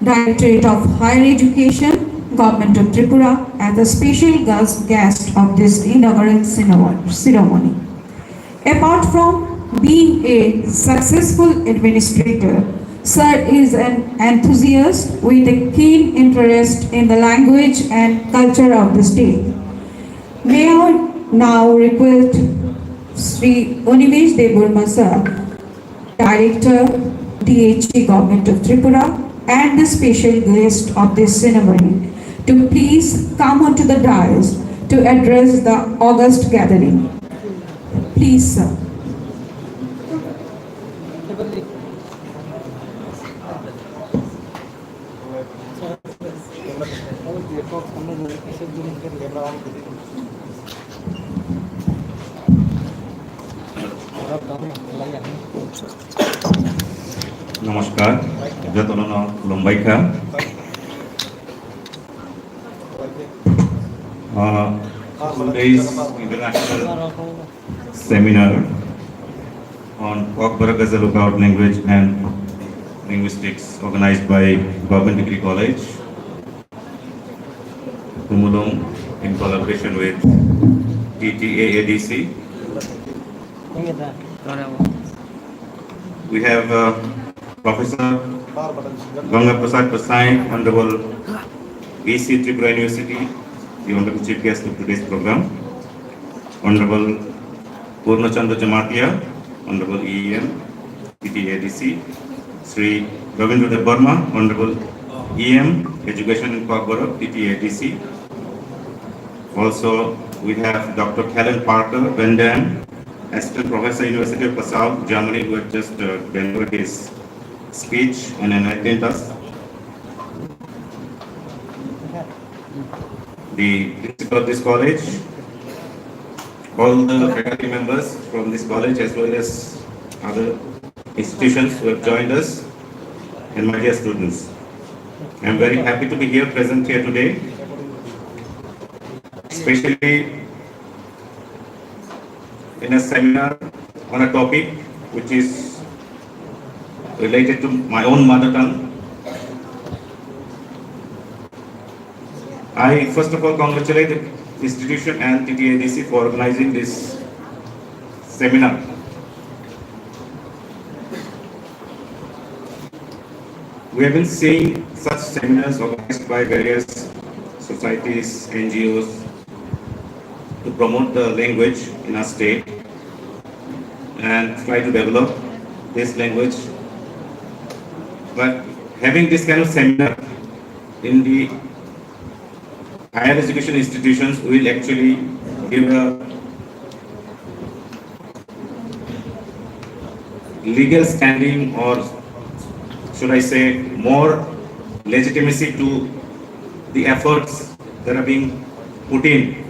Directorate of Higher Education, Government of Tripura, as a special guest of this inaugural ceremony. Apart from being a successful administrator, Sir is an enthusiast with a keen interest in the language and culture of the state. May I now request Sri Univesh Deburma Sir, Director, DHE Government of Tripura, and the special guest of this ceremony to please come onto the dais to address the august gathering. Please, sir. Namaskar, Jatolana Lombaika. Today's international seminar on Kokborok as a lookout language and linguistics organized by Government Degree College, Kumulong, in collaboration with TTAADC. We have Professor Ganga Prasad Pasai, Honorable EC Tripura University, the Honorable Chief Guest of today's program, Honorable Purna Chandra Jamatia, Honorable EEM, TTADC, Sri Ravindra Deburma, Honorable EM, Education in Kokborok, TTADC. Also, we have Dr. Helen Parker Van Dam, Assistant Professor, University of Passau, Germany, who had just delivered his speech and enlightened us. The principal of this college, all the faculty members from this college as well as other institutions who have joined us, and my dear students. I am very happy to be here, present here today, especially in a seminar on a topic which is related to my own mother tongue. I first of all congratulate the institution and TTADC for organizing this seminar. We have been seeing such seminars organized by various societies, NGOs, to promote the language in our state and try to develop this language. But having this kind of seminar in the higher education institutions will actually give a legal standing, or should I say more legitimacy to the efforts that are being put in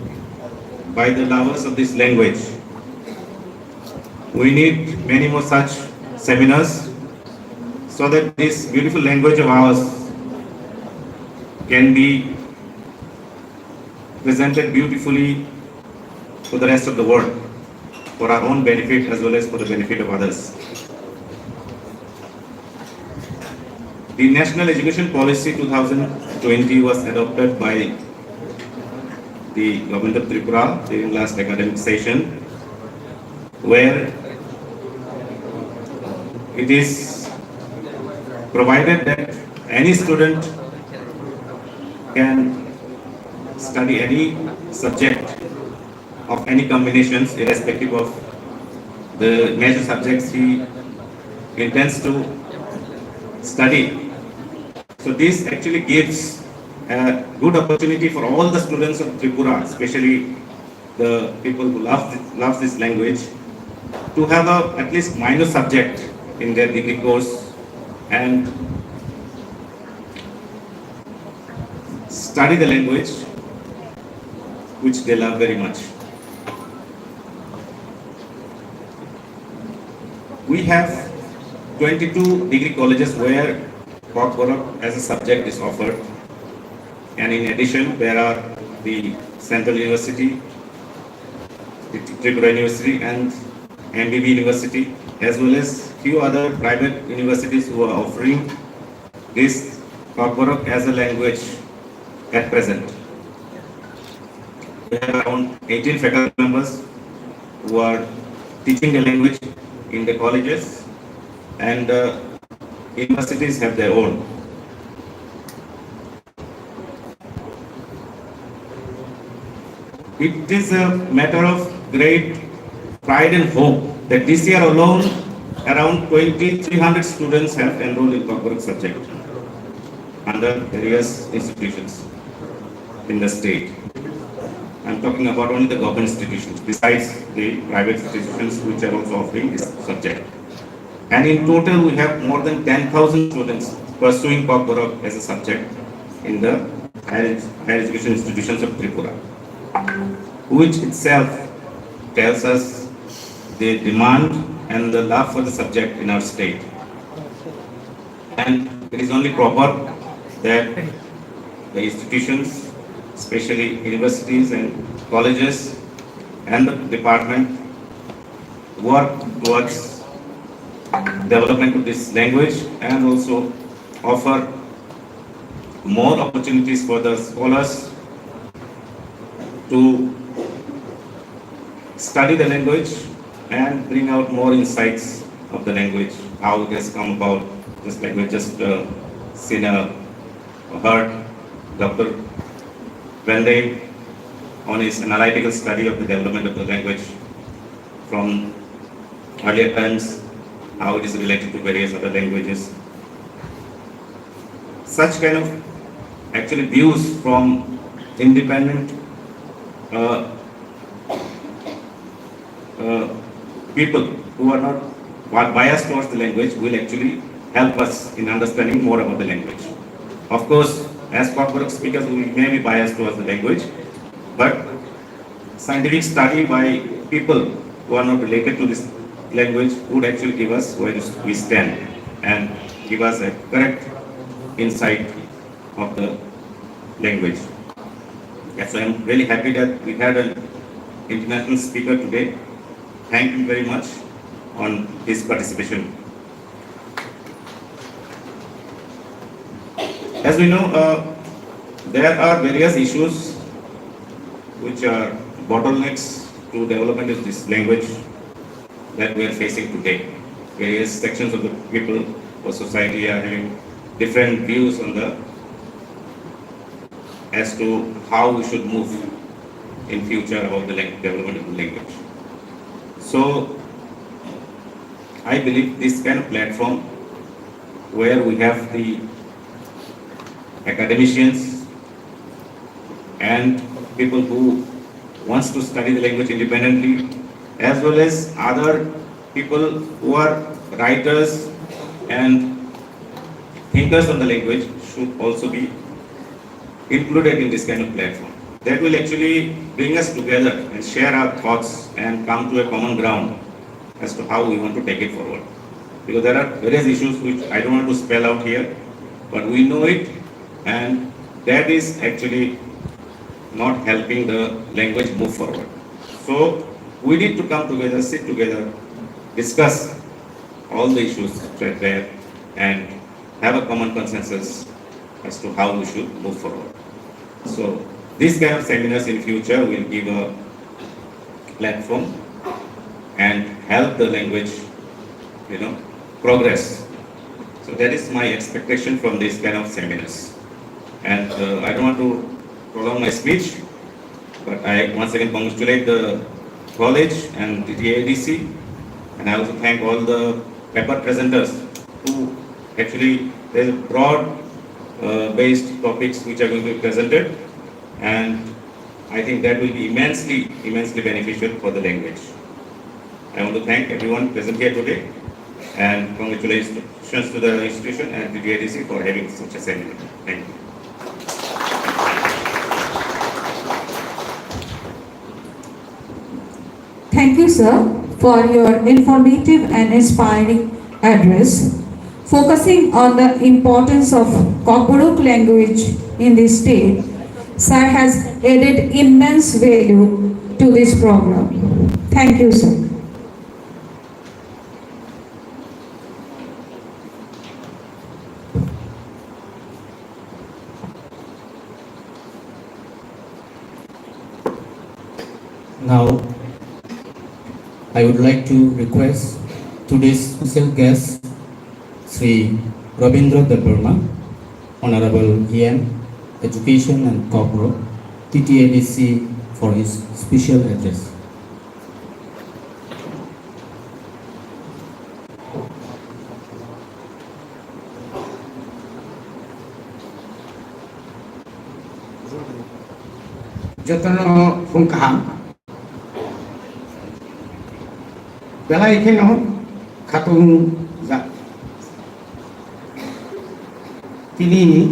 by the lovers of this language. We need many more such seminars so that this beautiful language of ours can be presented beautifully for the rest of the world, for our own benefit as well as for the benefit of others. The National Education Policy 2020 was adopted by the Government of Tripura during last academic session, where it is provided that any student can study any subject of any combinations, irrespective of the major subjects he intends to study. So this actually gives a good opportunity for all the students of Tripura, especially the people who love this language, to have at least minor subject in their degree course and study the language which they love very much. We have 22 degree colleges where Kokborok as a subject is offered, and in addition there are the Central University, the Tripura University and MBB University, as well as few other private universities who are offering this Kokborok as a language at present. We have around 18 faculty members who are teaching the language in the colleges, and universities have their own. It is a matter of great pride and hope that this year alone, around 2,300 students have enrolled in Kokborok subject under various institutions in the state. I'm talking about only the government institutions, besides the private institutions which are also offering this subject. And in total, we have more than 10,000 students pursuing Kokborok as a subject in the higher education institutions of Tripura, which itself tells us the demand and the love for the subject in our state. And it is only proper that the institutions, especially universities and colleges and the department, work towards development of this language and also offer more opportunities for the scholars to study the language and bring out more insights of the language, how it has come about, just like we just seen heard Dr. Vande on his analytical study of the development of the language from earlier times, how it is related to various other languages. Such kind of actually views from independent people who are not biased towards the language will actually help us in understanding more about the language. Of course, as Kokborok speakers, we may be biased towards the language, but scientific study by people who are not related to this language would actually give us where we stand and give us a correct insight of the language. Yes, so I'm really happy that we had an international speaker today. Thank you very much on his participation. As we know, there are various issues which are bottlenecks to development of this language that we are facing today. Various sections of the people or society are having different views on the as to how we should move in future about the development of the language. So I believe this kind of platform where we have the academicians and people who wants to study the language independently, as well as other people who are writers and thinkers on the language should also be included in this kind of platform. That will actually bring us together and share our thoughts and come to a common ground as to how we want to take it forward. Because there are various issues which I don't want to spell out here, but we know it, and that is actually not helping the language move forward. So we need to come together, sit together, discuss all the issues right there, and have a common consensus as to how we should move forward. So these kind of seminars in future will give a platform and help the language, progress. So that is my expectation from these kind of seminars. And I don't want to prolong my speech, but I once again congratulate the college and the TADC, and I also thank all the paper presenters who actually, there's a broad based topics which are going to be presented, and I think that will be immensely beneficial for the language. I want to thank everyone present here today, and congratulations to the institution and the TADC for having such a seminar. Thank you. Thank you, sir, for your informative and inspiring address, focusing on the importance of Kokborok language in the state. Sir has added immense value to this program. Thank you, sir. Now, I would like to request today's special guest, Sri Rabindra Debarma, Honorable EM, Education and Kokborok, TTADC, for his special address. Jotono Funkaham Belai Keno Katung Zak Tini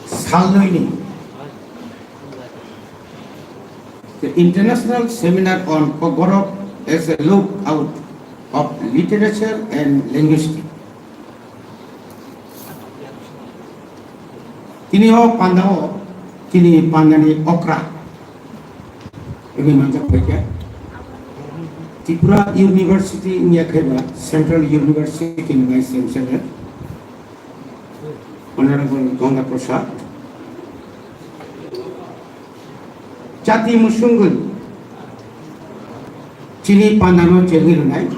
Salnoini. The International Seminar on Kokborok as a look out of literature and linguistics. Tini ho pandao Tini pandani okra. Ini macam apa? Tripura University ini akhirnya Central University ini Chancellor Honorable Ganga Prasad. Jati Musunggul Cini Pandano Jengirunai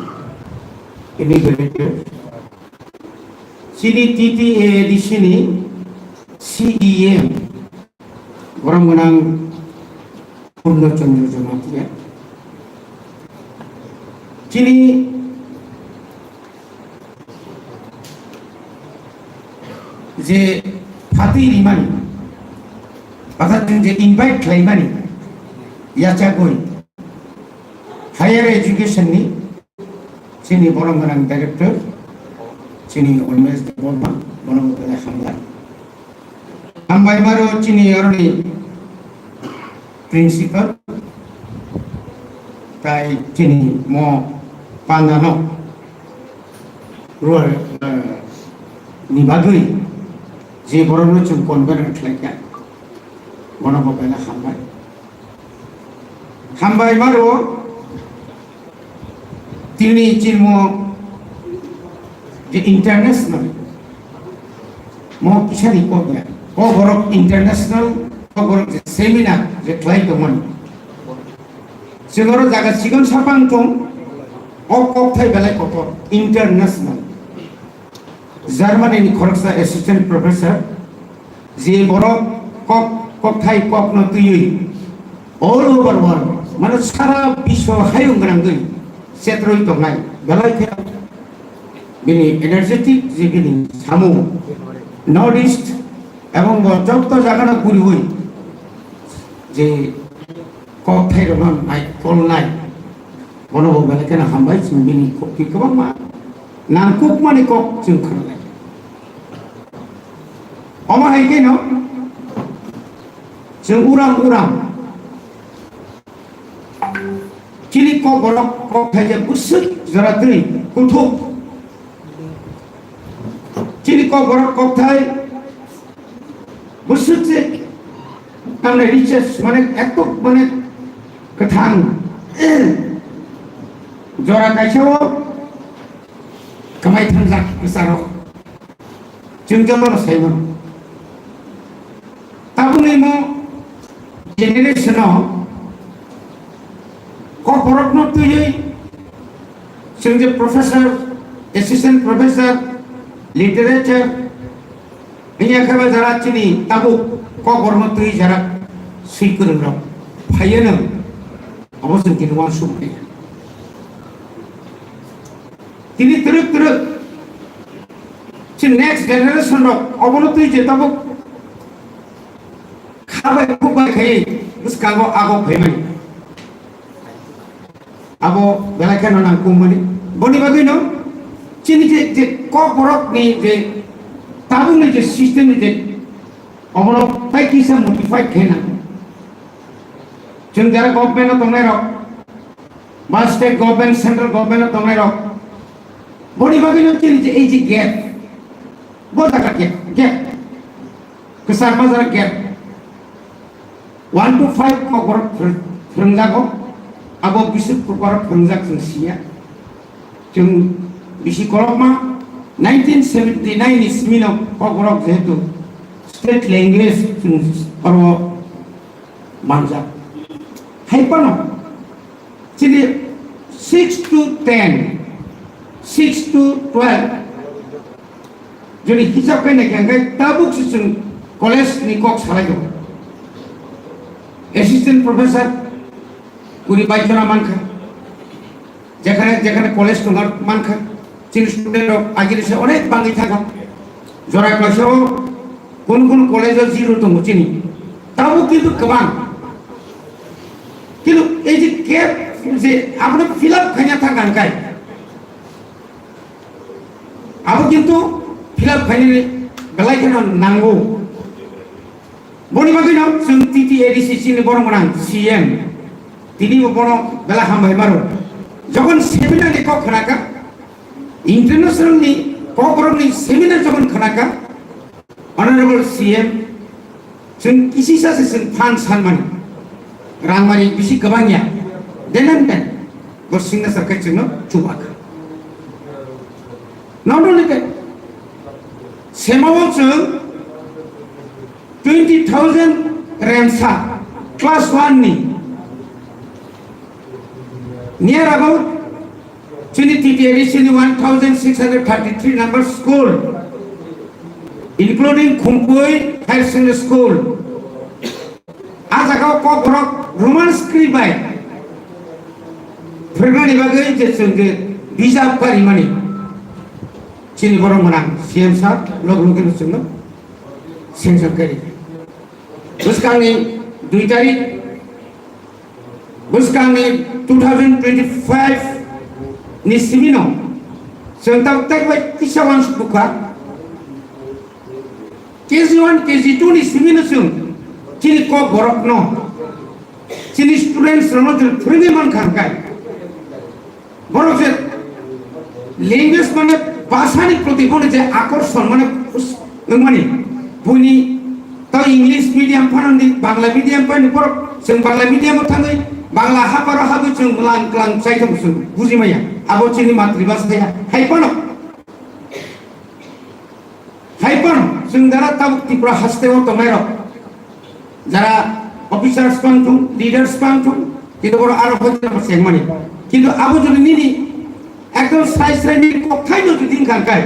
ini berbeda. Cini TTA di sini CEM orang menang Purno Chandra Jamatia. Cini je Fatih Rimani, pasal je invite Klaimani. Yacha Goi higher education ni sini borong menang director sini always borma borong kena hambar hambai maro sini oroni principal tai sini mo pandano ruar ni bagui je borong chung convert like borong kena hambar Hambai maro tini cilmu di international mau kisari kok ya Kokborok international Kokborok seminar je klai teman segoro jaga sigon sapang tong kok thai belai kotor international German ini koroksa assistant professor je borok kok thai kok no tuyui all over world mana sara biswa hayung ganang setroi tongai belai kaya bini energetic je bini samu northeast এবং যত জায়গাটা ঘুরি হই যে cock থাই রমান নাই call নাই বনব বেলা কেন হামবাই বিনি কি কবা মা নাম কুক মানে কক जों খানালাই অমা হাইকে ন जों उरां Cili Kokborok kok saja busuk zaratri kutuk. Cili Kokborok kok thai busuk se namanya riches mana etok mana ketang. Jora kaisau kamai tanjak besarok. Jengjalor saya. Tabung ini generation Kokborok no tuyui sehingga profesor, assistant professor, literature ini akan jarak sini tabu Kokborok no tuyui jarak sikun rok payana apa sengkin wan sumpi ini teruk si next generation rok apa no tuyui je tabu kabai kubai kai terus kago ago payman abo belakang orang kumani boni bagino cini je Kokborok ni je tabung ni je sistem ni je omono pai kisa modified kena jendara government no tongai rok mas state government central government no tongai rok boni bagino cini je ei je gap boda ka gap kesar mazar gap 1 to 5 Kokborok frengjago abo bisik Kokborok penjak sengsia, jeng bisi kolok ma 1979 is mino Kokborok jetu state language aro manjak হাইপানো চিনি 6 to 10 6 to 12 যদি হিসাব করে নাকি আঙ্গাই তাবুক season college নি cock সালাই দো assistant professor কুড়ি 22 জন মানখা যেখানে যেখানে কলেজ তোমার মানখা চিনি স্টুডেন্ট আগে এসে অনেক বাঙি থাকা জরা ক্লাসেও কোন কোন কলেজে জিরো দङ চিনি তাও কিন্তু গোबां কিন্তু এই যে গ্যাপ যে আমরা ফিল আপ খাইনা থাকানকাই আবো কিন্তু ফিল আপ খাইনি বেলাইখানে নাंगौ বনি বাগিনাव जों টিটি এডিসিসি नि বড় গোনাं সিএম তিনি বড় বেলা হামবাই মারো যখন সেমিনারে ক খানাকা ইন্টারন্যাশনাল নি ককবরক নি সেমিনার যখন খানাকা অনারেবল সিএম जों किसी सासे जों फान सानमानि रांमारि बिसि गोबांया देन बर सिगनेचार kai जोंनो चुबाक not only that सेमाव जों 20,000 रेमसा क्लास 1 नि near about जोंनि टिटिआरसि नि 1633 number school including Khumkui Higher Secondary School. Azakau Kokborok Roman script by Fergani bagai je sungge bisa kari mani. Chini borong menang CM sah log login sungno sensor kari. Buskang ni 2 tarik Buskang ni 2025 ni simino. Sentau tak baik kisawan buka. KG1, KG2 ni simulation chini Kokborok no chini students no free man khangkai borok je language mane bhasha ni proti bone je akorshon mane mane buni ta english medium phanandi bangla medium pani borok जों bangla medium thangai bangla haparo habu जों lang klang saitham sun bujimaya abo chini matribhasha ya haipano जों Dara Tabuk Tripura हास्तेव तमायरो যারা officers পান্থু leaders পান্থু কিন্তু বড় আরো হতে পারছে মানে কিন্তু আবু যদি নিনি একদম সাইজ শ্রেণী কোথায় যদি দিন কারকায়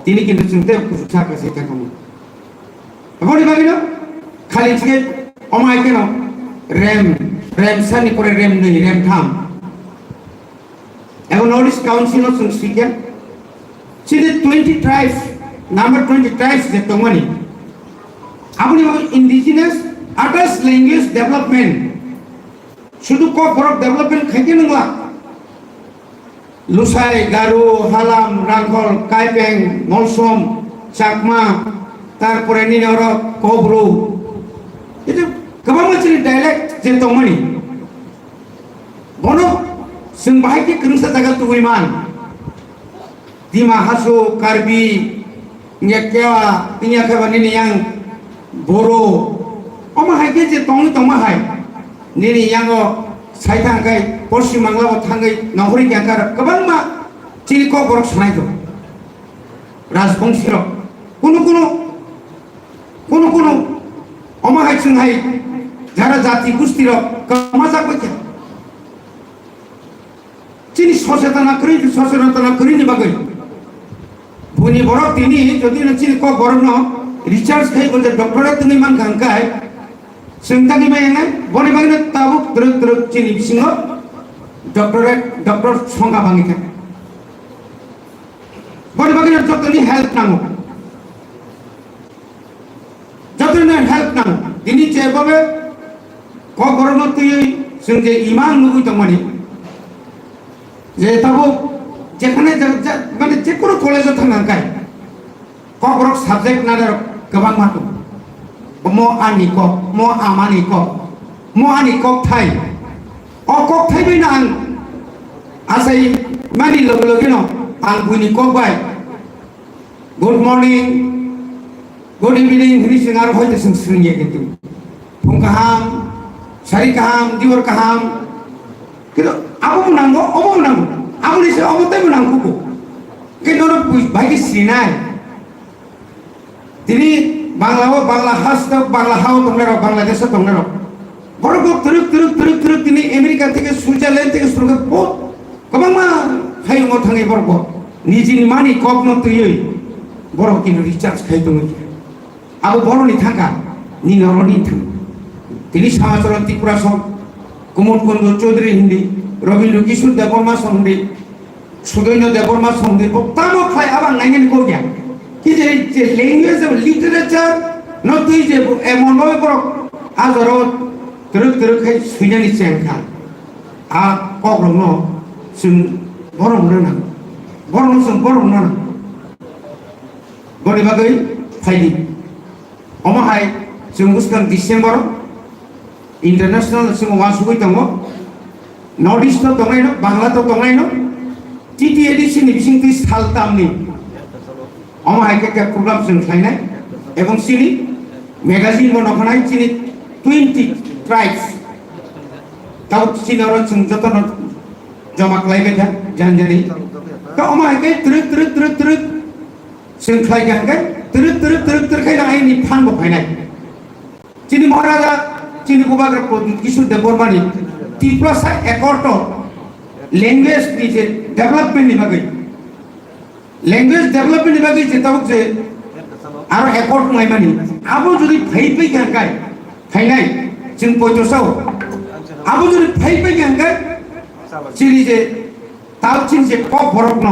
তিনি কিন্তু চিন্তা কিছু থাকা সেটা কম বড় ভাবিলো খালি থেকে অমায় কেন র্যাম সানি করে র্যাম নেই র্যাম থাম এখন North East council of speaker সিধে 20 ট্রাইবস number 20 tribes যে তমনি আপনি ইন্ডিজিনাস আদার্স ল্যাঙ্গুয়েজ ডেভেলপমেন্ট শুধু Kokborok ডেভেলপমেন্ট খাইতে নংলা লুসাই গারো হালাম রাংখল কাইপেং মলসম চাকমা তারপরে নিনর কবরো এটা গোबां मानसिनि डाइलेक्ट जे तमनि बनो जों बाहायके खोंसा जागा तुगैमान दिमा हासो Karbi nyakewa tinya ke bani yang boro oma haike je tong hai nini yang o saithang kai Paschim Bangla o thangai nahori kyakar kabang ma chini Kokborok sanai to rajbongshi ro kuno oma hai chung hai jara jati gusti ro kamajak bakya chini soshetana kori ni bagai Buni borok ini jadi nanti Kokborok no research kai boleh doktorat ini man kangkai sentagi bayangnya boleh bagina tabuk terus cini bisingo doktor songa bangika boleh bagina doktor ini help namu doktor ini help namu ini cebabe Kokborok no tu sengje iman nunggu temani je tabuk যেখানে মানে যে কোনো কলেজে থাকায় Kokborok subject না গোबां মাতো মো আনি cock মো আমানি cock মো আনি কক থাই অ কক থাই বইনা আং আসাই মানি লগে লগে ন আং বুইনি কক বাই গুড মর্নিং গুড ইভিনিং হিনি সিং আর হইতে সিং সিংয়ে কিন্তু ফুং কাহাম সারি কাহাম দিবর কাহাম কিন্তু Abu নাঙ্গো অবু নাঙ্গো Aku ni saya awak menang kuku. Kita orang bagi sinai. Jadi Bangla has tu Bangla hau tu mereka Bangladesh tu mereka. বড় teruk তিনি আমেরিকা থেকে সুইজারল্যান্ড থেকে শুরু করে বহুত গোबांमा হাইমো থাঙে বড় নিজিনি মানি কবনো তুই বড় কিন্তু রিচার্জ খাইতো আবু বড়নি থাকা নি নরনি থাং তিনি সমাজরণ ত্রিপুরা সং কুমোদ কুন্দ চৌধুরী হিন্দি রবীন্দ্র কিশোর দেববর্মা সঙ্গে সুদৈন্য দেববর্মা সঙ্গে তামো খাই আবার নাইনেন কোগিয়া কি যে ল্যাঙ্গুয়েজ অফ লিটারেচার নতুই যে এমন ভাবে বড় আজর teruk খাই সুইজানি চেংখা আ কগ্রম जों बर' रोङा बर' जों बर' रोङा बनि बागै फाइलि अमाहाय जों बुस्थुन डिसेम्बर इंटरनेशनल जों वान सुबै दङ नर्थ इस्ट दङै न बांला दङै न टीटीएडीसी नि बिसिं ति सालतामनि अमाहाय के प्रग्राम जों खायनाय एवं सिनि मैगजीन बनखनाय सिनि 20 ट्राइब्स ताव सिनर जों जतन जमा खालायबाय था जानजानि तो अमाहाय तरक जों खालायगानखाय तरक खायना आइनि फानबो फायनाय जोंनि महाराजा जोंनि गबाग्रा किशोर देबबर्मानि टिप्लसा एकर्ट लैंग्वेज नि जे डेभलपमेंट नि बागै लैंग्वेज डेभलपमेंट नि बागै जेताव जे आरो एकर्ट नायमानि आबो जुदि फैगानखाय फायनाय जों पयतसाव आबो जुदि फैगानखाय चिनी जे तालचिन जे कोकबरक न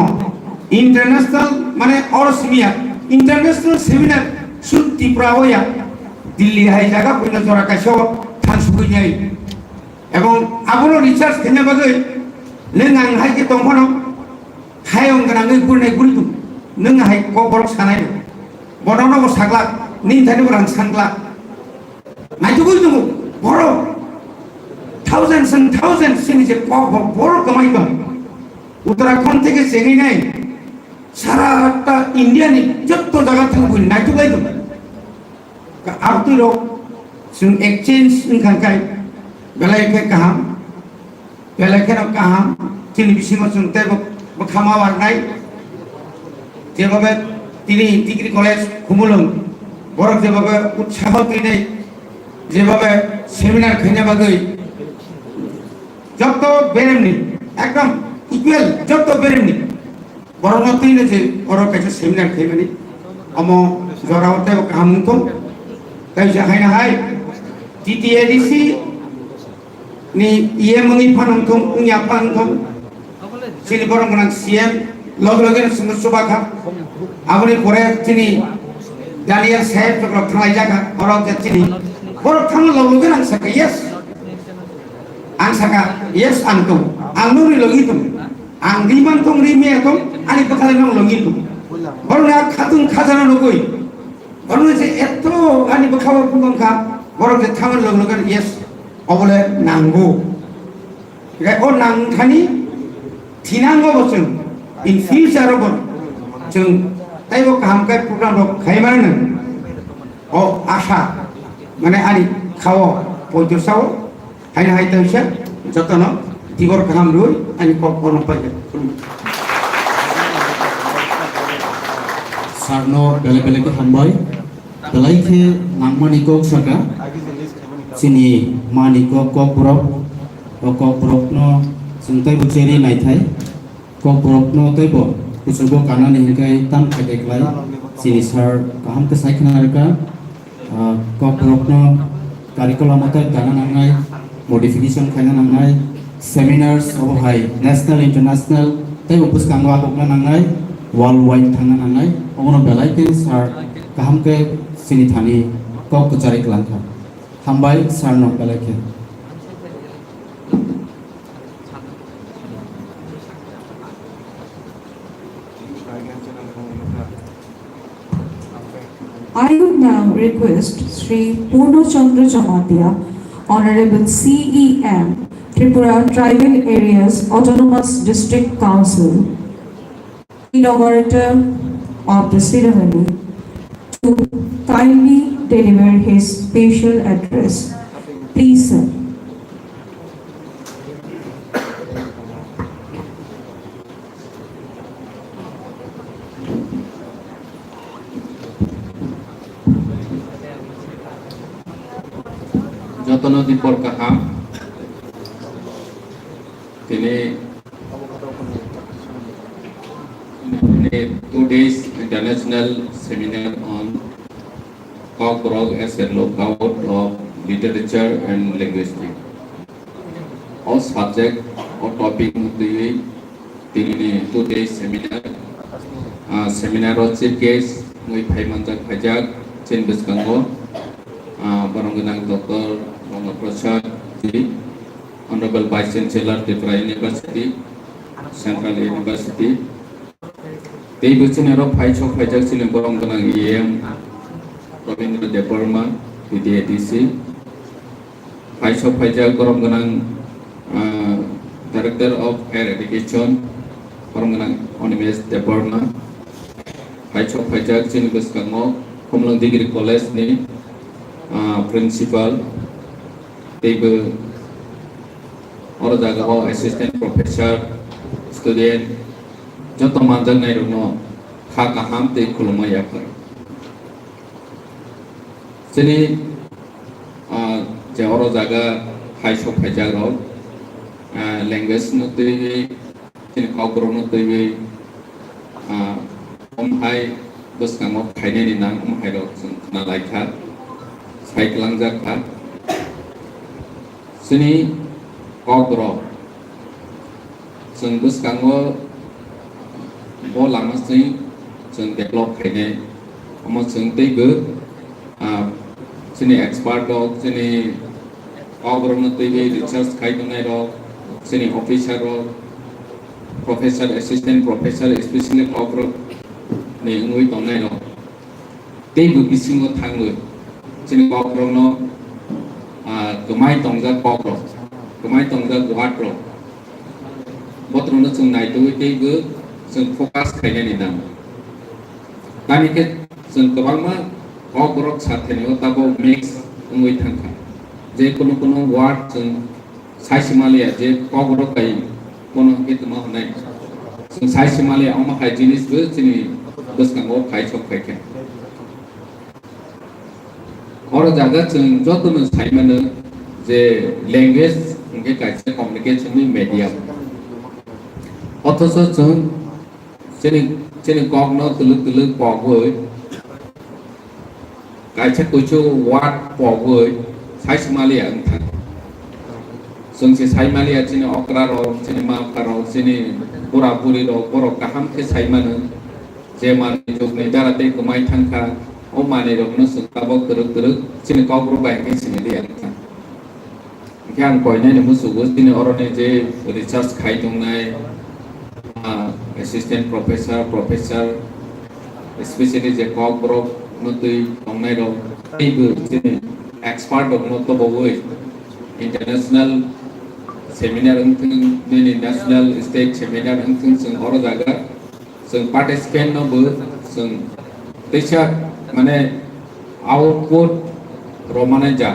इंटरनेशनल माने औरसमिया इंटरनेशनल सेमिनार सुन त्रिपुरा होया दिल्ली हाय जागा पयना जरा कासो थानसुगैनाय एवं आबोनो रिसार्च खेने बागै नों आं हाय के दंफानो हायं गनाङै गुरनाय गुरिदु नों हाय कोकबरक सानाय बननो सागला निथानि बरां सानग्ला नायथुगै दङ बर' thousands and thousands से नीचे बड़ कमाई दं उत्तराखंड থেকে চেঙ্গি নাই সারাটা ইন্ডিয়ানি যত জায়গা থেকে বই নাইতো গাই দं আরতুলো जों एक्सचेंज ओंखारखाय बेलायखे गाहाम बेलायखेनो गाहाम जोंनि बिसिङाव जों तेबो खामा बारनाय जेबाबे তিনি डिग्री कलेज खुमुलुं बरक जेबाबे उत्साह दिनै जेबाबे सेमिनार खायना बागै जब तो बेरेमनी एकदम इक्वल जब तो बेरेमनी बरनोती ने जे और कैसे सेमिनार थे मनी अमो जरावते वो काम तो कैसे है ना है TTADC ni iya mengi panongtong unya panongtong sini borong kenang CM log-login semua coba kah aboni pore sini Daniel Saib coklat tengah jaga orang sini borong tengah log-login ang saka yes ang saka yes antum ang nuri logitum ang riman tong rimi atom ani pakale nong logitum borong na khatun khazana nogoi borong se etto ani bakawa pungong ka borong se tengah log-login yes অবলে নাঙ্গো ও নাংথানি থিনাঙ্গো বসুন in future of जों তাইবো কামকাই programme খাইমানো ও আশা মানে আনি খাও পয়সাও hyena হাইতাইসা যতন দিবর কাম রই আনি কোন পাইবে সারনো বেলে বেলে কে হামবাই বেলাইকে নাংমানি cock Saka sini mani kokborok kokborok no sungtai buceri naitai kokborok no taibo kusubo kanani hingkai tam kadeklai sini sar kaham ke saikhnarka kokborok no curriculum ata gana nangai modification khaina nangai seminars of high national international taibo puskangwa kokna nangai worldwide thana nangai ogono belai ke sar kaham ke sini thani kok kuchari klantha Hambai Sarno Peleke. I would now request Sri Purno Chandra Jamatia, Honorable CEM, Tripura Tribal Areas Autonomous District Council, inaugurator of the ceremony, to kindly deliver his special address. Please, sir. যতন দীপর কাহা তিনি 2 days international seminar on Kokborok as a lookout of literature and linguistics. All subject or topic the 2 days seminar. Seminar on chief guest with Paimanjak Pajak, Chen Biskango, Barangunang Dr. Muhammad Prasad, Honorable Vice Chancellor, Tripura University, Central University. They Buchinero Paichok Pajak Silim Barangunang EM, Ravindra Deparma, with the ADC. Paichok Pajak Barangunang Director of Higher Education, Barangunang Onimes Deparma. Paichok Pajak Chen Biskango, Kumlang Degree College ni Principal. They will or the assistant professor, student, joto manjang nai rono khaka ham te kuluma yakar. Sini jawaro jaga hai shok hai jaga language no tewi, sini Kokborok no tewi, hai bus kamo hai ne ni nang hai ro na lai kha, sai kelang jak kha. Sini Kokborok, sing bus kamo bo lama sing develop hai ne, amo sing tei bu, sini expert dog, sini Kokborok no tei research kai donai dog, sini officer dog, professor, assistant professor, especially Kokborok ni ngui donai dog, tei bu kising o thang lu, sini Kokborok no kemai tongjak Kokborok. Kemai tongjak Kokborok, botron no sing nai tu tei bu sing fokus kayaknya ni dam. Tani ke sing kebang ma Kokborok sathe ni otabo mix ngui thangka. Je kono word sing sai simalia je Kokborok kai kono ke tama honai. Sing sai simalia ama kai jinis bu sini bus kang o kai chok kai ke. Oro jaga sing joto no sai mana je language ngke kai se communication ni medium. Othoso sing Sini Kok no tuluk pok với cái chất của chú wat pok với sai Somalia anh thằng sung si sai Malia sini okra ro sini maafka ro sini pura puri ro poro kaham ke sai mana je mani juk ni darate kumai thangka o mani ro no sung tabo teruk sini Kokborok bang ke sini dia anh thằng kyan koi ne musu gus sini orone je research khai tung nai assistant professor, especially the Kokborok no tui tongnai ro tei bu expert dog no to bogoi international seminar engthung ni national state seminar engthung sing oro jaga sing participant no bu sing teacher mane output romane ja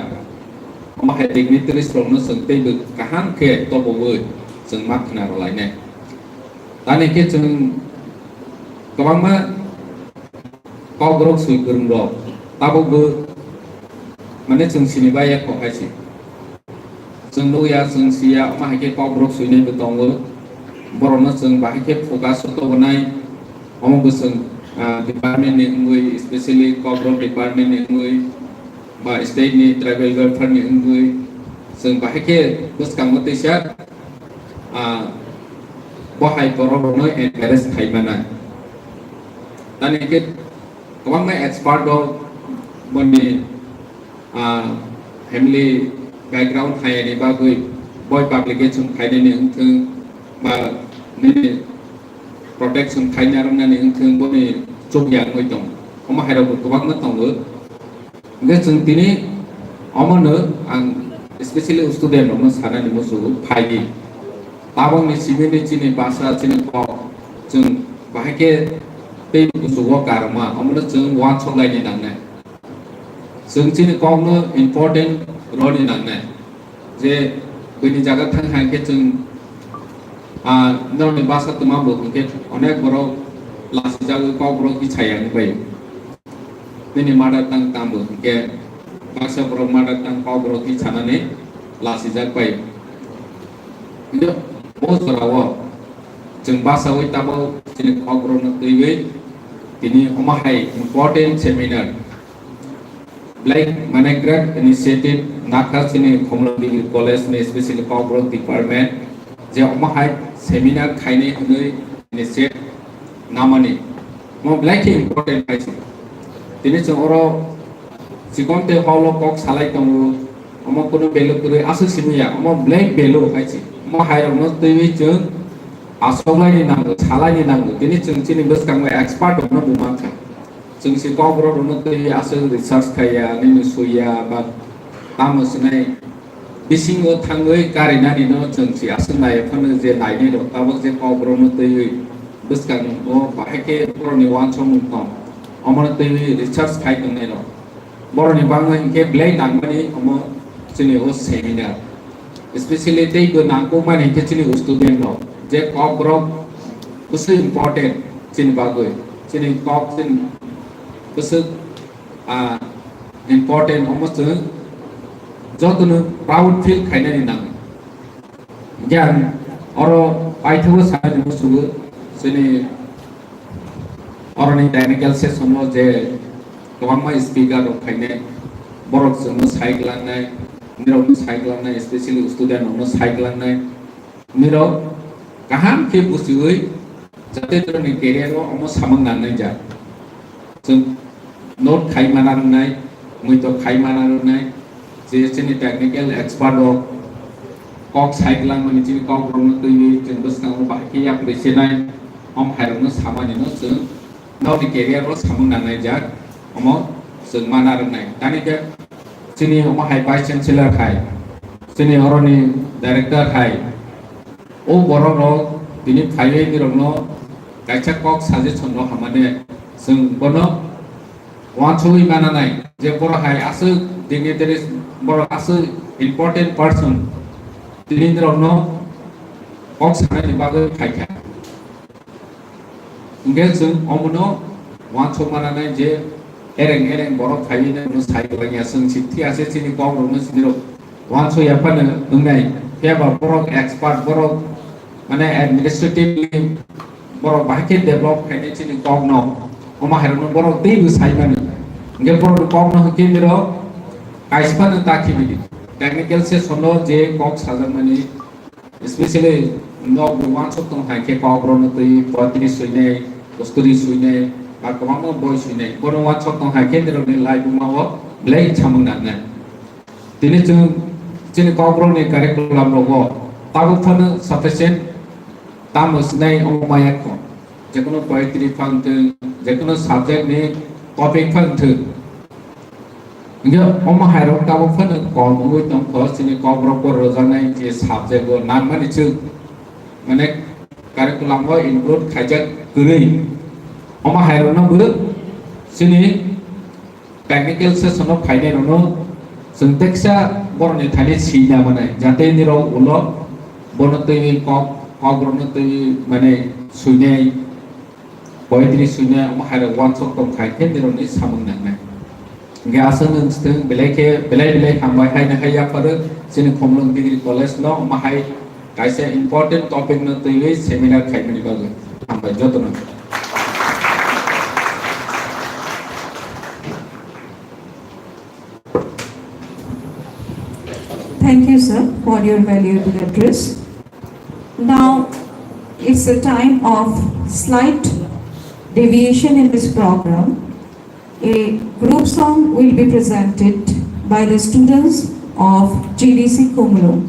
ma hai dignitaries ro no sing tei bu kaham ke to bogoi sing makna ro lai ne. Tani ke chung kabang ma Kokborok sui kurung ro tabo bu mane chung sini baya ko hai si chung lu ya chung sia ma hai ke Kokborok sui ne betong bu borono chung ba hai ke focus to banai omo bu chung department ni ngui especially Kokborok department ni ngui ba state ni tribal welfare ni ngui chung ba hai ke bus kang mo te sia Wahai Kokborok no encourage khai mana. Tani ke kabang mai expert do boni family background khai ni ba goi boy publication khai ni engthung ba ni protection khai na rang ni engthung boni chok yang ngoi tong. Oma hai ro kabang ma tong bu. Nge chung tini oma no ang especially student no sana ni musu phai gi. Tabang ni sini cini bahasa cini Kok jeng bahake tei kusuwa karma amna jeng wan songai ni nang ne jeng cini Kok no important role ni nang ne je bini jaga thang hang ke jeng no ni bahasa tuma bo ke onek boro lasi jaga Kokborok ki chayang bai bini mada tang tam bo ke Kokborok mother tongue Kokborok ni chanane lasi jakpai. Itu bos berawa. Jeng bahasa wei tabo sini Kokborok na tuiwe. Ini omahai important seminar. Like Managrat initiative nakal sini Komlang Degree College ni especially Kokborok department. Je omahai seminar kaini hunui initiate namani. Mau like important kaisi. Ini cengoro Sikonte holo kok salai kamu, omo kuno belu kuru asu simuya, omo blank belu kaisi, omo hire omo tuwi jeng asolai ni nanggu, salai ni nanggu, ini jeng cini bus kamu expert omo bumangka, jeng si Kokborok omo tuwi asu research kaya, ni suya, bak tamu senai, bisingo tanggui karina ni no jeng si asu naya pun je nai ni do, tabok je Kokborok omo tuwi bus kamu, oh bahake puro ni wancho mungkom, omo tuwi research kaya ni do. Boro ni bangun ke blay nangmani omo sini us seminar. Especially they go nangko mani ke sini student lo. Je Kokborok usu important sini bagoy. Sini kok sini usu important omo sini jotunu proud feel kaina ni nang. Gian oro aithago sa ni musugo sini oro ni technical session lo je Kawangma speaker of Kaine, Borok no cyclan night, Miro cyclan night, especially student no cyclan night. Miro Kaham keep Usui, Zatetro ni Kerero almost Hamangan Naja. So, not Kaimanan night, Muito Kaimanan night, the technical expert of Kok cyclan when it's in Kok Rono to you, Jembuskan Bakia, President, Haranus Hamanino, so now the career was Hamangan Naja. Omo sengmana renai. Tani ke sini omo hai vice chancellor hai, sini oroni director hai. O borok lo dini kaya ni rono kaca kok suggestion lo hamane seng bono wanchui mana nai. Je borok hai asu dini teris borok asu important person dini rono kok sana ni bagai kaya. Mungkin seng omo no wanchui mana nai je ereng borok kayu ni nus cycle lagi asing citi asyik sini kau nus sini wanso ya apa nengai ya borok expert borok mana administrative borok bahkan develop kayu sini kau no omah heran borok tiga cycle ni gak borok kau no kini ro kaispan tak kini technical se sono je kau sahaja mani especially no wanso tong hai ke kau borok nanti potri suine kosturi suine Kamang boy sini, kono wacok tong hakin dero ni live mawo, blay chamang nana. Tini cini Kokborok ni curriculum logo, tahu pun sufficient, tamus nai omayak ko. Jekono poetry fungtu, jekono subject ni topic fungtu. Enggak, omahayro tahu pun kalau mui tong kos cini Kokborok ko rozana je subject ko nama ni cuk, mana curriculum ko include kajak gurui. Oma hayrono buru sini technical session of kaine rono syntaxa borne thani sina mane jate niro ulo bonote Kokborok te mane suine poetry suine oma hayro wansok tom kaine niro ni samung nana nge asan steng belai hambai hai na haya par sini Komlang Degree College no oma hai kaisa important topic no te seminar kaine ni bago hambai jotona Thank you, sir, for your valuable address. Now, it's a time of slight deviation in this program. A group song will be presented by the students of GDC Kumulo.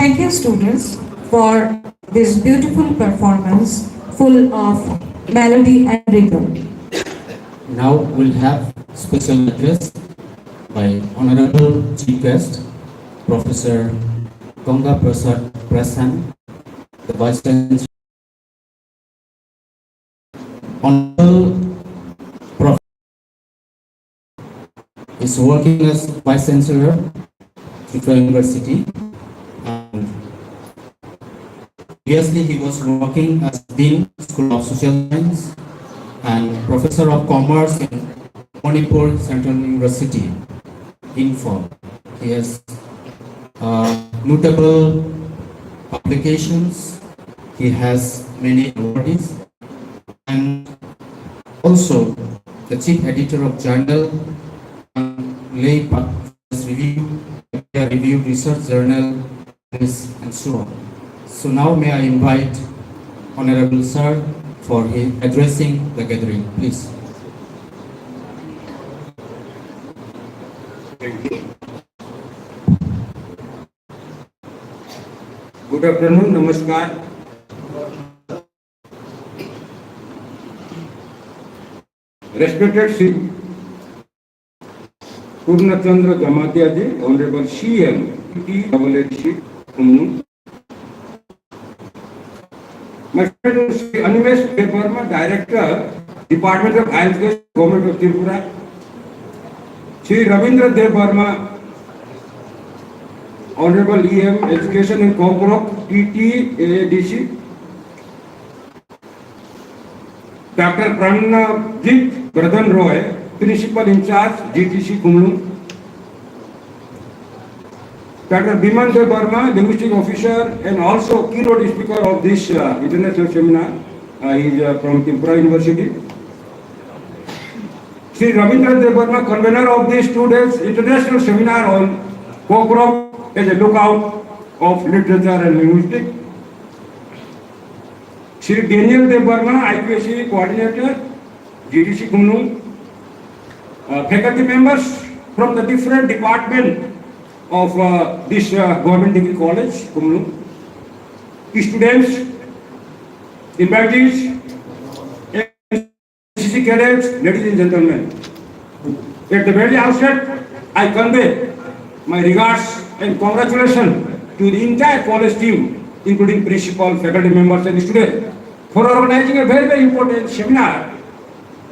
Thank you, students, for this beautiful performance full of melody and rhythm. Now we'll have special address by Honorable Chief Guest, Professor Konga Prasad Prasan, the Vice Chancellor. Honorable Prof is working as Vice Chancellor at University. And previously, he was working as Dean, School of Social Science, and Professor of Commerce in Manipur Central University, Info. He has notable publications. He has many awards, and also the chief editor of journal lay review research journal and so on. So now may I invite Honorable Sir for his addressing the gathering, please. Thank you. Good afternoon, namaskar. Respected Sri Purnachandra Jamatyaji, Honorable CM, PTAAC, my friend Sri Animesh Devarma, Director, Department of Health, Government of Tripura, Sri Ravindra Devarma, Honorable EM, Education in Kokborok, TTAADC, Dr. Pranavjit Bradhan Roy, Principal in Charge, GTC Kumlung, Dr. Biman Dev Verma, Linguistics Officer and also keynote speaker of this international seminar. He is from Tripura University. Sri Ravindra Dev Verma, convener of this 2 days international seminar on Kokborok as a lookout of literature and linguistics. Sri Daniel Dev Verma, IPSC coordinator, GTC Kumlung. Faculty members from the different department of this government degree college, Kumlung. Students, invitees, NCC cadets, ladies and gentlemen. At the very outset, I convey my regards and congratulations to the entire college team, including principal, faculty members and students, for organizing a very, very important seminar.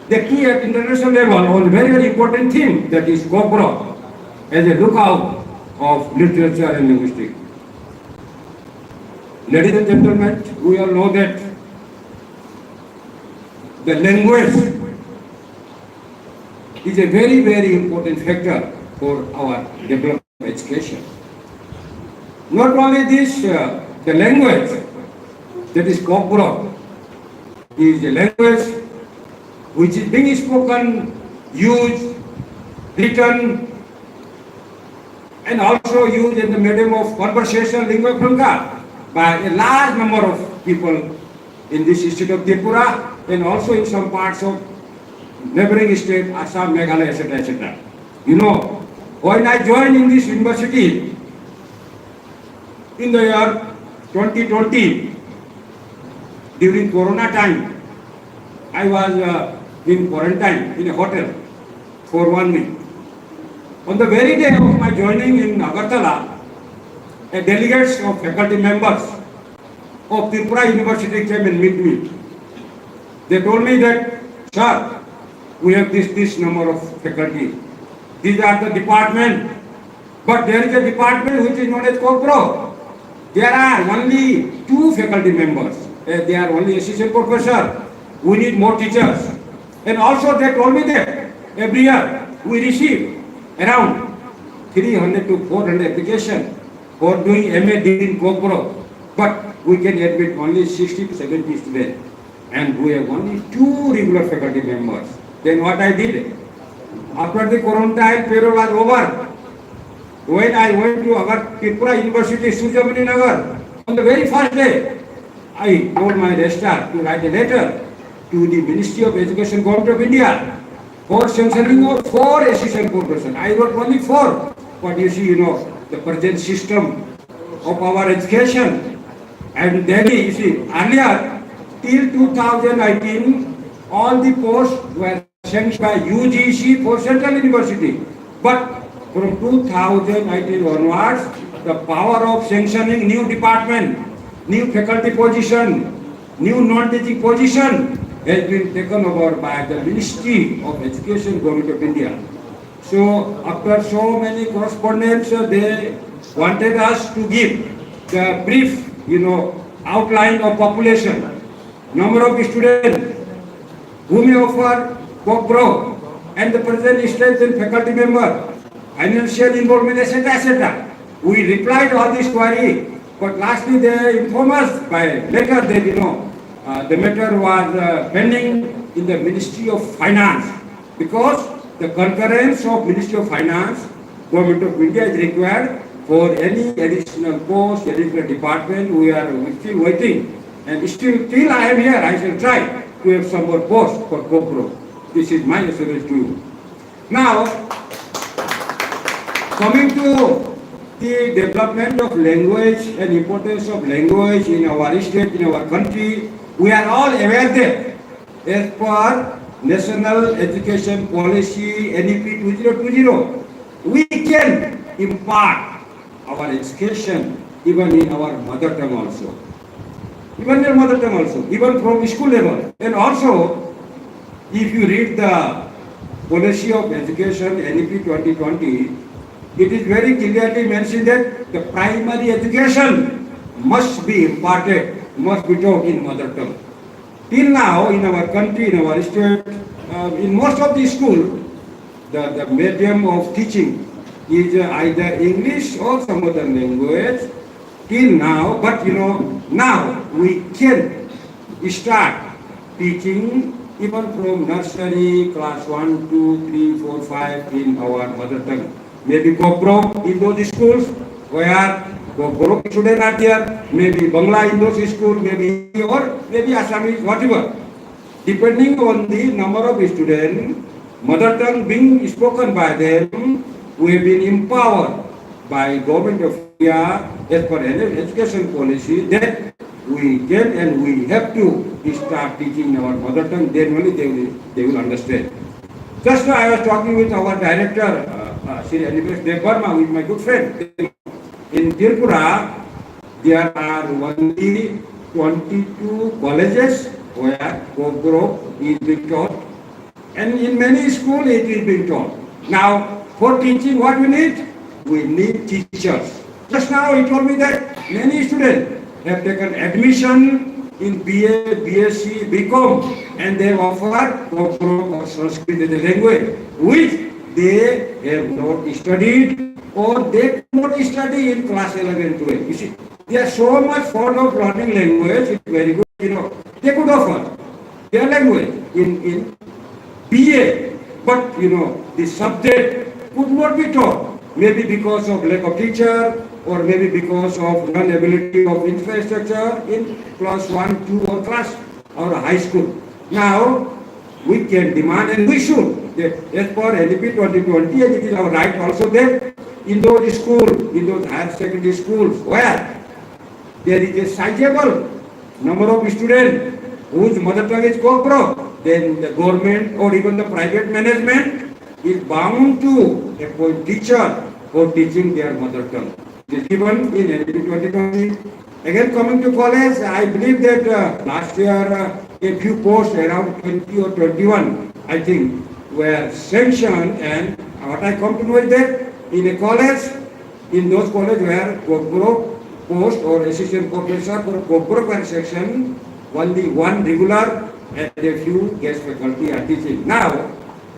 The key at international level on a very, very important theme, that is Kokborok as a lookout of literature and linguistics. Ladies and gentlemen, we all know that the language is a very, very important factor for our development of education. Not only this, the language, that is Kokborok, is a language which is being spoken, used, written, and also used in the medium of conversation, lingua franca, by a large number of people in this state of Tripura and also in some parts of neighboring state, Assam, Meghalaya, etc., etc. You know, when I joined in this university in the year 2020, during Corona time, I was in quarantine in a hotel for 1 week. On the very day of my joining in Agartala, a delegates of faculty members of Tripura University came and meet me. They told me that, sir, we have this number of faculty. These are the department, but there is a department which is known as Kokborok. There are only 2 faculty members. They are only assistant professor. We need more teachers. And also they told me that every year we receive around 300 to 400 applications for doing MA in Kokborok, but we can admit only 60 to 70 students, and we have only 2 regular faculty members. Then what I did, after the quarantine period was over, when I went to Tripura University, Sujamani Nagar, on the very first day, I told my registrar to write a letter to the Ministry of Education, Government of India, for sanctioning of 4 assistant professors. I wrote only 4, but you see, the present system of our education. And Delhi, you see, earlier, till 2018, all the posts were sanctioned by UGC for Central University. But from 2018 onwards, the power of sanctioning new department, new faculty position, new non-teaching position has been taken over by the Ministry of Education, Government of India. So after so many correspondence, they wanted us to give the brief, outline of population, number of students, who may offer Kokborok, and the present strength in faculty member, financial involvement, etc., etc. We replied all this query, but lastly they informed us by letter that the matter was pending in the Ministry of Finance, because the concurrence of Ministry of Finance, Government of India is required for any additional post, additional department. We are still waiting, and still till I am here, I shall try to have some more posts for Kokborok. This is my assurance to you. Now, coming to the development of language and importance of language in our state, in our country, we are all aware that as per National Education Policy NEP 2020, we can impart our education even in our mother tongue also. Even in mother tongue also, even from school level. And also, if you read the policy of education NEP 2020, it is very clearly mentioned that the primary education must be imparted, must be taught in mother tongue. Till now, in our country, in our state, in most of the school, the medium of teaching is either English or some other language. Till now, but now we can start teaching even from nursery, class 1, 2, 3, 4, 5 in our mother tongue. Maybe Kokborok in those schools where Kokborok students are there, maybe Bangla in those schools, maybe Assamese, whatever. Depending on the number of students, mother tongue being spoken by them, we have been empowered by Government of India as per education policy that we can and we have to start teaching our mother tongue, then only they will understand. Just now I was talking with our director, Sri Anipesh Devarma, with my good friend. In Tripura, there are only 22 colleges where Kokborok is being taught, and in many schools it is being taught. Now, for teaching, what we need? We need teachers. Just now he told me that many students have taken admission in BA, BSc, BCom, and they offer Kokborok or Sanskrit as a language, which they have not studied or they cannot study in class 11, 12. You see, they are so much fond of learning language, it's very good, they could offer their language in BA, but the subject could not be taught, maybe because of lack of teacher, or maybe because of non-ability of infrastructure in class 1, 2 or class or high school. Now, we can demand and we should, that as per NEP 2020, and it is our right also that in those schools, in those higher secondary schools where there is a sizable number of students whose mother tongue is Kokborok, then the government or even the private management is bound to appoint teacher for teaching their mother tongue. It is given in NEP 2020. Again, coming to college, I believe that last year a few posts, around 20 or 21, I think, were sanctioned, and what I come to know is that in a college, in those colleges where Kokborok post or assistant professor for Kokborok section, only one regular and a few guest faculty are teaching. Now,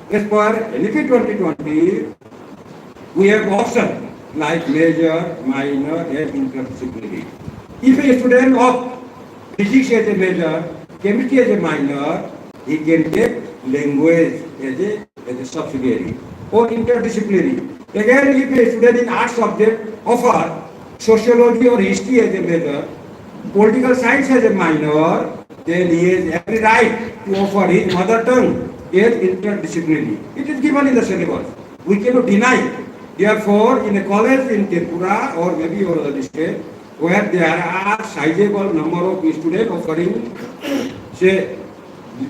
as per NEP 2020, we have option like major, minor, and interdisciplinary. If a student of physics as a major, chemistry as a minor, he can take language as a subsidiary or interdisciplinary. Again, if a student in art subject offer sociology or history as a major, political science as a minor, then he has every right to offer his mother tongue as interdisciplinary. It is given in the syllabus. We cannot deny. Therefore, in a college in Tripura or maybe your other state, where there are sizable number of students offering, say,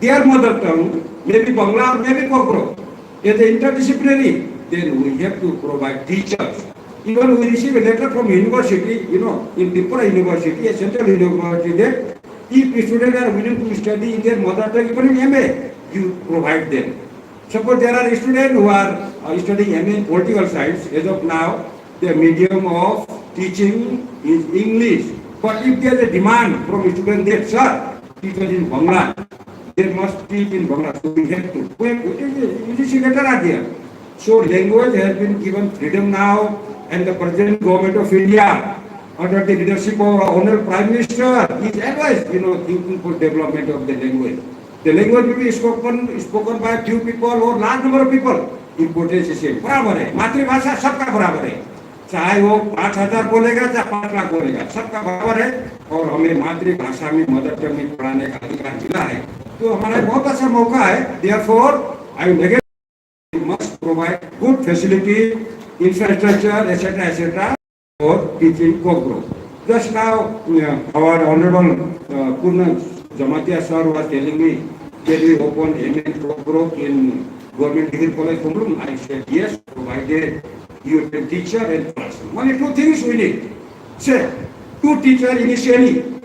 their mother tongue, maybe Bangla or maybe Kokborok, as interdisciplinary, then we have to provide teachers. Even we receive a letter from university, in Tripura University, a central university, that if students are willing to study in their mother tongue, even in MA, you provide them. Suppose there are students who are studying MA in political science, as of now, the medium of teaching is English. But if there is a demand from students that, sir, teach us in Bangla, they must teach in Bangla, so we have to. UGC letter are there. So language has been given freedom now, and the present government of India, under the leadership of our Honorable Prime Minister, is always, thinking for development of the language. The language will be spoken by few people or large number of people. Importance is same. बराबर है. मातृभाषा सबका बराबर है. चाहे वो 5,000 बोलेगा चाहे 5 लाख बोलेगा, सबका बराबर है. और हमें मातृभाषा में मदर टंग में पढ़ाने का अधिकार मिला है. तो हमारा बहुत अच्छा मौका है. Therefore, I again must provide good facility, infrastructure, etc. for teaching Kokborok. Just now, our Honorable Purna Jamatia sir was telling me that we open MN Kokborok in Government Degree College, Kumrum. I said yes, provided you can teacher and classroom. Only two things we need. Say, two teachers initially.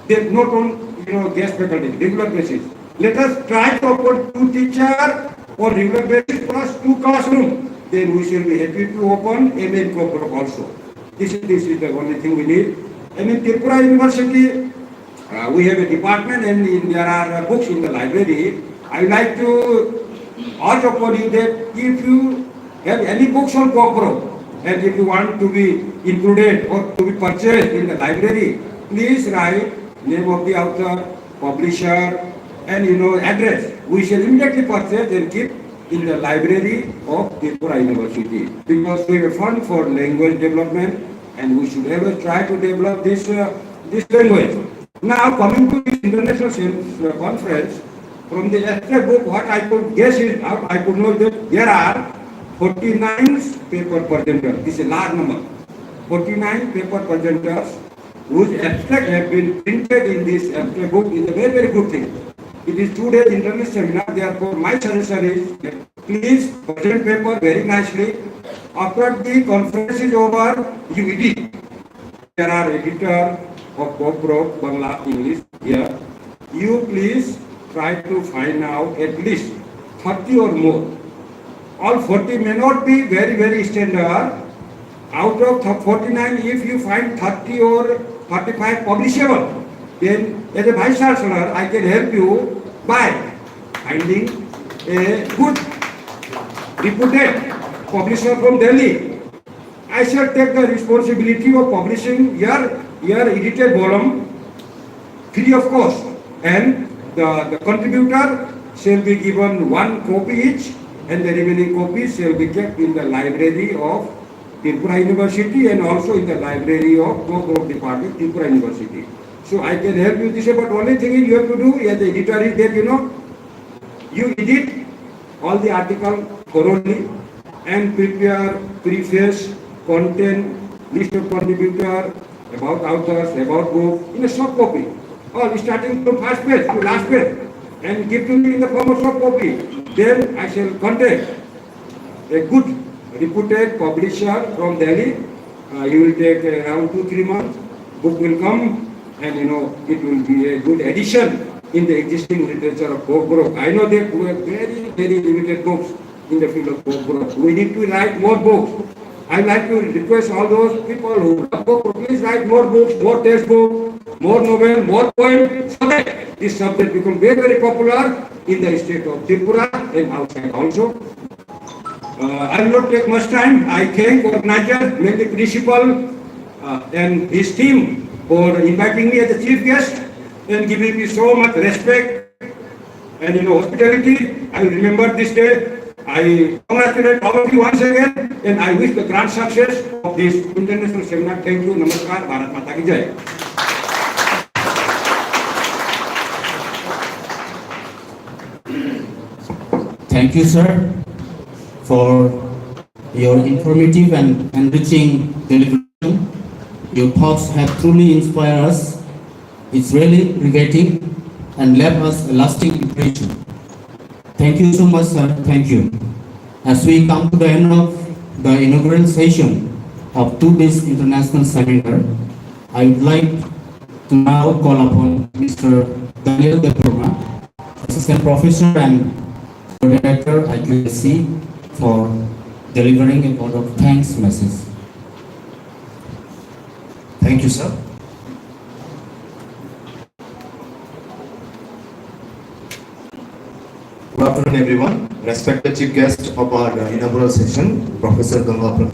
They not on guest faculty, regular basis. Let us try to open two teachers on regular basis plus two classroom. Then we shall be happy to open MN Kokborok also. This is the only thing we need. And in Tripura University, we have a department and there are books in the library. I like to urge upon you that if you have any books on Kokborok and if you want to be included or to be purchased in the library, please write name of the author, publisher, and address. We shall immediately purchase and keep in the library of Tripura University, because we have a fund for language development and we should ever try to develop this language. Now coming to this international conference, from the abstract book, what I could guess is, I could know that there are 49 paper presenters. This is a large number. 49 paper presenters whose abstract have been printed in this abstract book is a very, very good thing. It is 2 days international seminar, therefore my suggestion is please present paper very nicely. After the conference is over, you edit. There are editors of Kokborok, Bangla, English here. You please try to find out at least 30 or more. All 40 may not be very, very standard. Out of 49, if you find 30 or 35 publishable, then as a Vice Chancellor, I can help you by finding a good reputed publisher from Delhi. I shall take the responsibility of publishing your edited volume free of cost, and the contributor shall be given 1 copy each, and the remaining copies shall be kept in the library of Tripura University and also in the library of Kokborok Department, Tripura University. So I can help you this, but only thing is you have to do as the editor is that you edit all the article thoroughly and prepare preface, content, list of contributor, about authors, about book in a soft copy, or starting from first page to last page, and give to me in the form of soft copy. Then I shall contact a good reputed publisher from Delhi. He will take around 2-3 months. Book will come, and it will be a good addition in the existing literature of Kokborok. I know that we have very, very limited books in the field of Kokborok. We need to write more books. I like to request all those people who love Kokborok, please write more books, more textbooks, more novels, more poems, so that this subject becomes very, very popular in the state of Tripura and outside also. I will not take much time. I thank organizer, mainly principal and his team for inviting me as a chief guest and giving me so much respect and hospitality. I will remember this day. I congratulate all of you once again, and I wish the grand success of this international seminar. Thank you. Namaskar. Bharat Mata ki Jai. Thank you, sir, for your informative and enriching delivery. Your thoughts have truly inspired us. It's really riveting and left us a lasting impression. Thank you so much, sir. Thank you. As we come to the end of the inaugural session of 2 days international seminar, I would like to now call upon Mr. Daniel Deborah, Assistant Professor and Director at USC, for delivering a word of thanks message. Thank you, sir. Good afternoon, everyone. Respected chief guest of our inaugural session, Professor Ganga,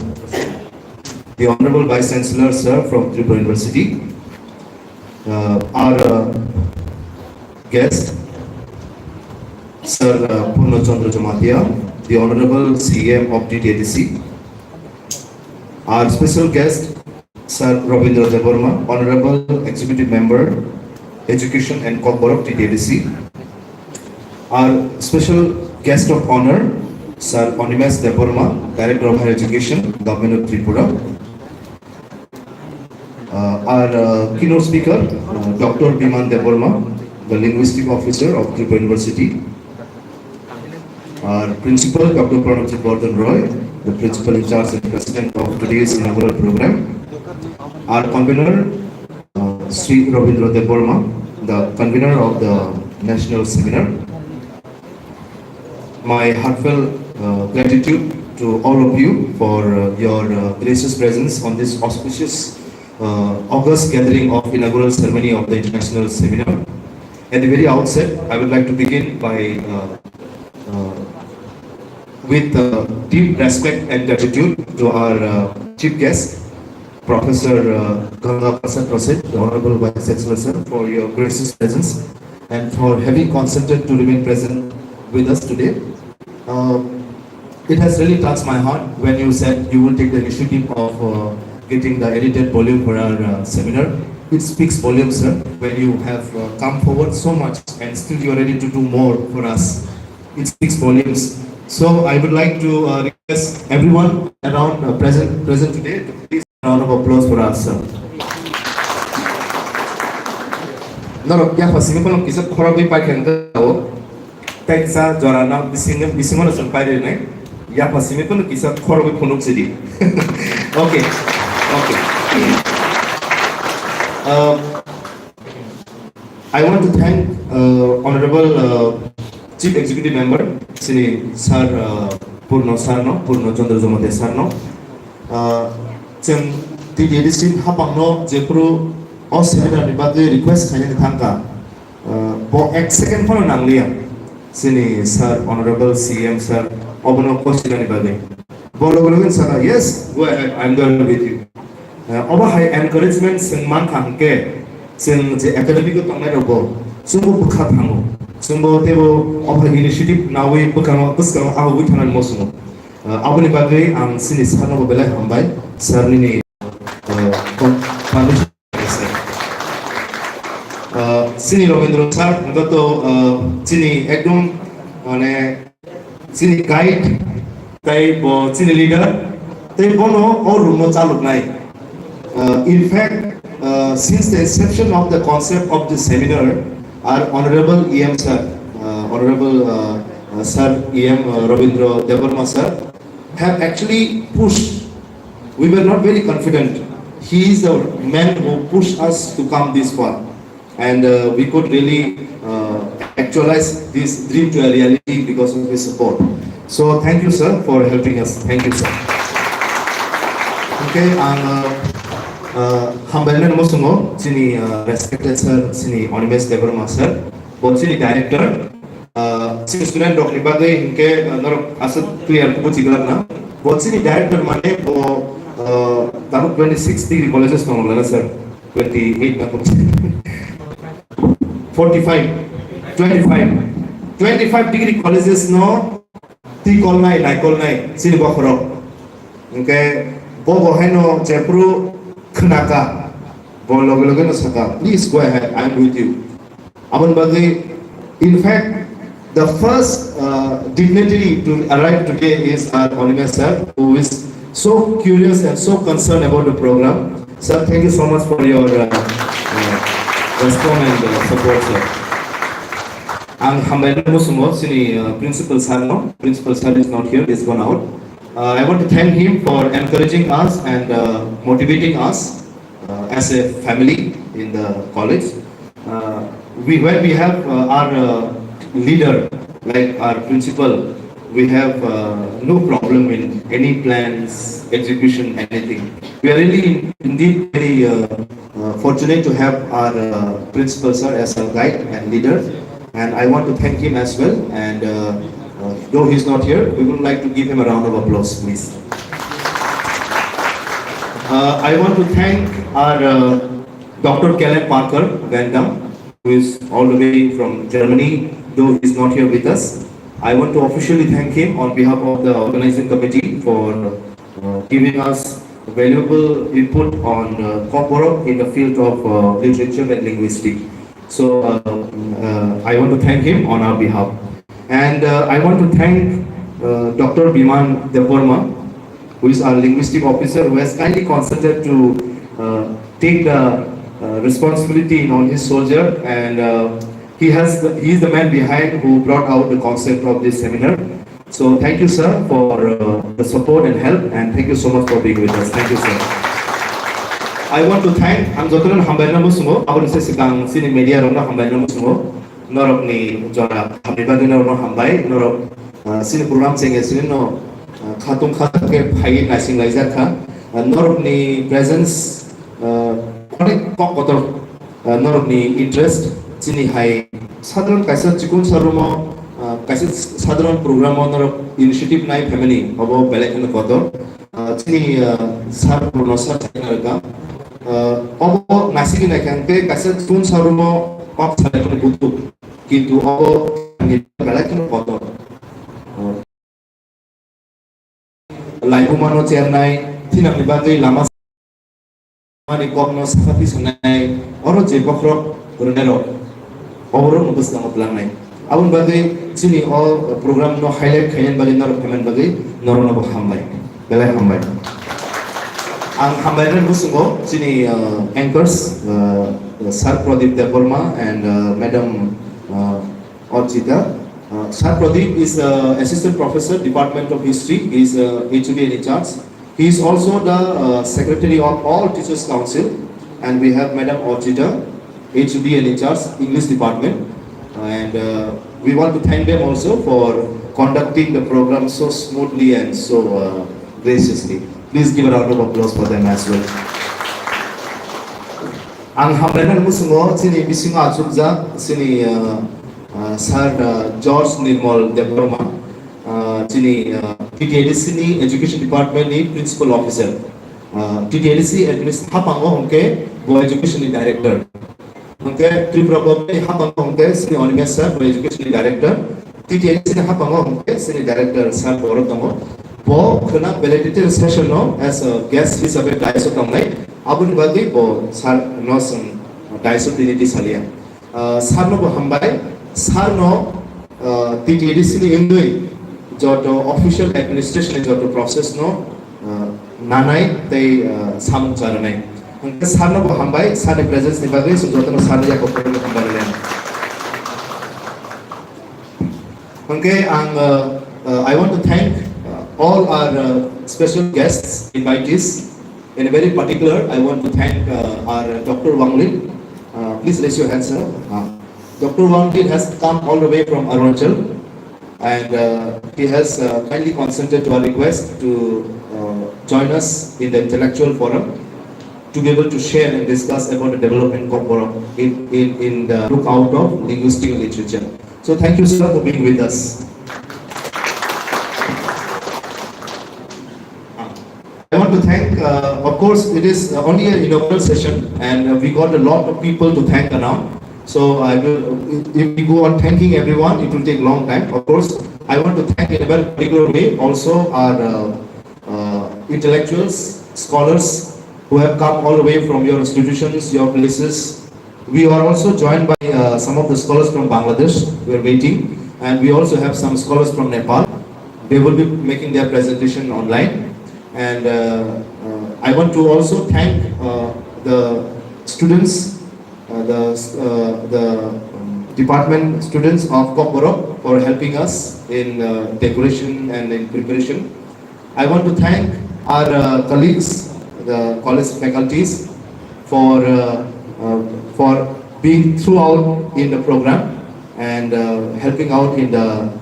the Honorable Vice Chancellor, sir, from Tripura University, our guest, Sir Purno Chandra Jamatia, the Honorable CM of TTADC, our special guest, Sir Robindra Deborma, Honorable Executive Member, Education and Kokborok TTADC, our special guest of honor, Sir Onimes Deborma, Director of Higher Education, Government of Tripura, our keynote speaker, Dr. Biman Deborma, the Linguistics Officer of Tripura University, our Principal, Dr. Pranavjit Bardhan Roy, the Principal in charge and President of today's inaugural program, our convener, Sri Robindra Deborma, the convener of the national seminar. My heartfelt gratitude to all of you for your gracious presence on this auspicious August gathering of inaugural ceremony of the international seminar. At the very outset, I would like to begin by with deep respect and gratitude to our chief guest, Professor Ganga Prasad Prasid, the Honorable Vice Chancellor, sir, for your gracious presence and for having consented to remain present with us today. It has really touched my heart when you said you will take the initiative of getting the edited volume for our seminar. It speaks volumes, sir, when you have come forward so much and still you are ready to do more for us. It speaks volumes. So I would like to request everyone around present today to please a round of applause for us, sir. No, yeah, for Singapore, kisa khora bhi pai kenda ho. Taisa jorana bisingon sampai dene. Ya for Singapore, kisa khora bhi phonok sidi. Okay. I want to thank Honorable Chief Executive Member, Sri Sir Purno Chandra Jamatia Sarno. Jeng di edisin hapangno jepro o seminar ni bagai request kanya ditangka. Bo ek second phone nanglia. Sini Sir Honorable CM Sir obono question ni bagai. Bo logo sir, yes, go ahead, I'm there with you. Oba high encouragement sing man kangke sing je academic ko tangai robo. Sungguh buka tango. Sungguh tebo oba initiative nawi bukan bukan awu tanan mosuno. Abu ni bagai ang sini sarno bela hambai sar ni sini Robindra sir ngato sini ekdom mane sini guide tai bo sini leader tai bono or rumo chaluk nai. In fact, since the inception of the concept of this seminar, our Honorable EM Sir, Honorable Sir EM Robindra Deborma Sir, have actually pushed. We were not very confident. He is the man who pushed us to come this far, and we could really actualize this dream to a reality because of his support. So thank you, sir, for helping us. Thank you, sir. Okay, and Hambalnan Mosungo, Sini respected sir, Sini Onimes Deborma sir, both Sini director, Sini student of Nibade, Inke, Nor Asat clear Kubuchigana, both Sini director Mane, or 26 degree colleges from Lana sir, 28 45, 25 degree colleges no, Tikol Nai, Nikol Nai, Sini Kokborok, okay, Bobo Heno, Jepru. Kenaka, Bologogan Saka. Please go ahead. I'm with you. Aban Bagi. In fact, the first dignitary to arrive today is our Onimes sir, who is so curious and so concerned about the program. Sir, thank you so much for your response and support, sir. I'm Hambayan Musumo, Principal Sir. No, Principal Sir is not here; he's gone out. I want to thank him for encouraging us and motivating us as a family in the college. When we have our leader, like our principal, we have no problem in any plans, execution, anything. We are really indeed very fortunate to have our principal sir as our guide and leader, and I want to thank him as well. And though he's not here, we would like to give him a round of applause, please. I want to thank our Dr. Kellen Parker Van Dam, who is all the way from Germany, though he's not here with us. I want to officially thank him on behalf of the organizing committee for giving us valuable input on Kokborok in the field of literature and linguistics. So I want to thank him on our behalf. And I want to thank Dr. Biman Deborma, who is our linguistic officer, who has kindly consented to take the responsibility on his shoulder, and he is the man behind who brought out the concept of this seminar. So thank you, sir, for the support and help, and thank you so much for being with us. Thank you, sir. I want to thank Jotoran Hambayan Musumo, our sini media rona Hambayan Musumo, norok ni jora Hamibagina no Hambai, norok sini program sing sini no khatung ke phai nasing laizar kha, norok ni presence অনেক কত নরনি interest চিনি high সাধারণ কাইসা চিকুন সারুম কাইসা সাধারণ programme নর initiative নাই family হবো বেলেখানে কত চিনি সার প্রনসা চাইনারকা অব নাসিকি নাইখানকে কাইসা চিকুন সারুম কপ ছাইখানে বুতু কিন্তু অব বেলেখানে কত লাইফুমানো চেয়ারনাই থিনামনি বাগৈ Lama Mari kokno sakati sunai oro je bokrok runero oro nubus lang plan nai abun bagai sini all program no highlight khayan bagi nor payment bagai noro no hambai belai hambai ang hambai ren musungo sini anchors Sir Pradeep Deborma and Madam Orchita. Sir Pradeep is assistant professor Department of History. He is HOD in charge. He is also the secretary of all Teachers Council, and we have Madam Orchita, HOD and in charge English department, and we want to thank them also for conducting the program so smoothly and so graciously. Please give a round of applause for them as well. Ang hambayan musungo sini bisinga achukja sini Sir George Nirmal Deborma. Sini TTADC ni Education Department ni Principal Officer, TTADC Administration hapango hongke Go Education ni Director, hongke Tripura Government hapango hongke sini Onimes Sir Go Education ni Director, TTADC ni hapango hongke sini Director Sir Borotongo, bo kena validity session no as a guest hisabe daiso tamnai, abun bagi bo Sir no sum daiso diniti salia, Sir no bo hambai, Sir no TTADC ni indui joto official administration joto process no nanai tei samung charanai hangke sarno bo hambai sane presence ni bagai so joto no sane jako ko hambai len hangke ang I want to thank all our special guests invitees. In a very particular, I want to thank our Dr. Wang Lin. Please raise your hands, sir. Dr. Wang Lin has come all the way from Arunachal, and he has kindly consented to our request to join us in the intellectual forum to be able to share and discuss about the development of Kokborok in the look out of linguistic literature. So thank you, sir, for being with us. I want to thank, of course, it is only an inaugural session, and we got a lot of people to thank around. So I will, if we go on thanking everyone, it will take a long time. Of course, I want to thank in a very particular way also our intellectuals, scholars who have come all the way from your institutions, your places. We are also joined by some of the scholars from Bangladesh. We are waiting, and we also have some scholars from Nepal. They will be making their presentation online, and I want to also thank the students, the department students of Kokborok for helping us in decoration and in preparation. I want to thank our colleagues, the college faculties, for being throughout in the program and helping out in the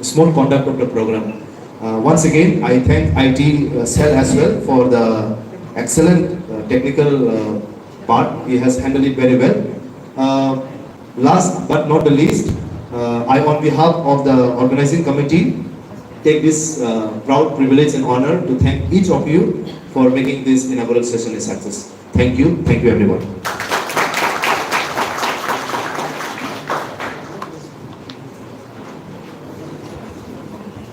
smooth conduct of the program. Once again, I thank IT cell as well for the excellent technical part. He has handled it very well. Last but not the least, I on behalf of the organizing committee take this proud privilege and honor to thank each of you for making this inaugural session a success. Thank you everyone.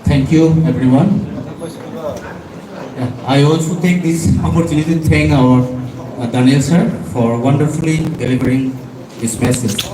Thank you, everyone. I also take this opportunity to thank our Daniel sir for wonderfully delivering this message.